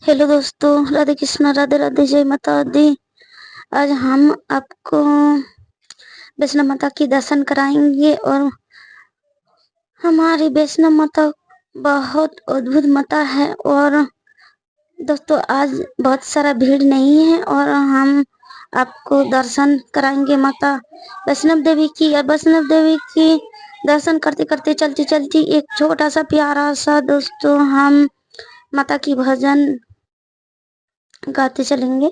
Hello दोस्तों, राधे कृष्णा, राधे राधे, जय माता दी। आज हम आपको वैष्णो माता की दर्शन कराएंगे और हमारी वैष्णो माता बहुत अद्भुत माता है। और दोस्तों आज बहुत सारा भीड़ नहीं है और हम आपको दर्शन कराएंगे माता वैष्णव देवी की। और वैष्णव देवी की दर्शन करते करते चलती चलती एक छोटा सा प्यारा सा दोस्तों हम माता की भजन गाते चलेंगे।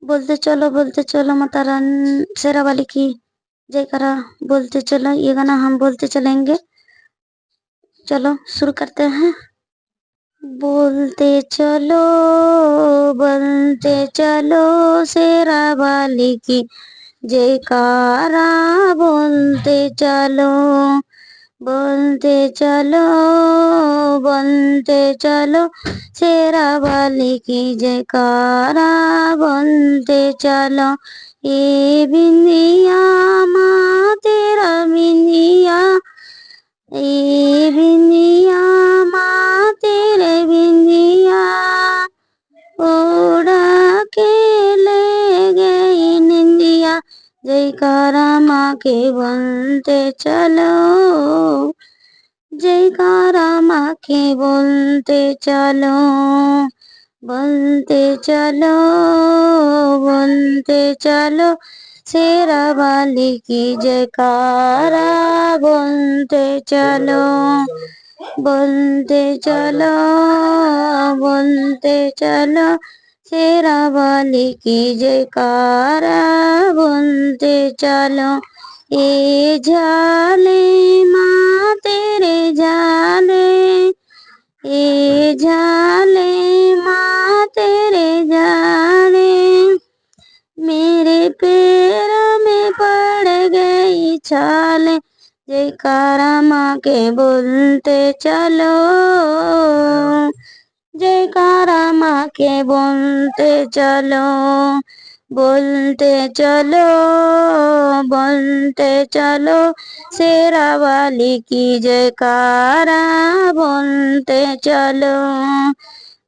बोलते चलो माता रानी शेरा वाली की जयकारा बोलते चलो। ये गाना हम बोलते चलेंगे। चलो शुरू करते हैं। बोलते चलो शेरा वाली की जयकारा बोलते चलो शेरा वाली की जयकारा बोलते चलो। ये बिंदिया माँ तेरा बिंदिया, ये बिंदिया माँ तेरे बिंदिया उड़ा के ले गई निंदिया। जयकारा माँ के बोलते चलो, जयकारा माँ के बोलते चलो, बोलते चलो शेरा वाली की जयकारा बोलते चलो, बोलते चलो शेरा वाली की जयकारा बोलते चलो। ये झाले माँ तेरे झाले, ये झाले माँ तेरे झाले मेरे पैर में पड़ गई छाले। जयकारा माँ के बोलते चलो, जयकारा माँ के बोलते चलो, बोलते चलो शेरा वाली की जयकारा बोलते चलो,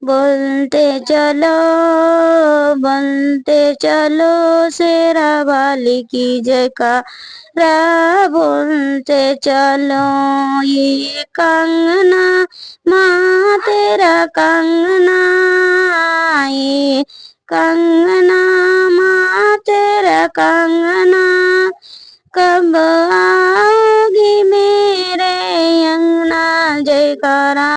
बोलते चलो शेरा वाली की जयकारा बोलते चलो। ये कंगना माँ तेरा कंगना, ये कंगना माँ तेरा कंगना कब आओगी मेरे अंगना। जयकारा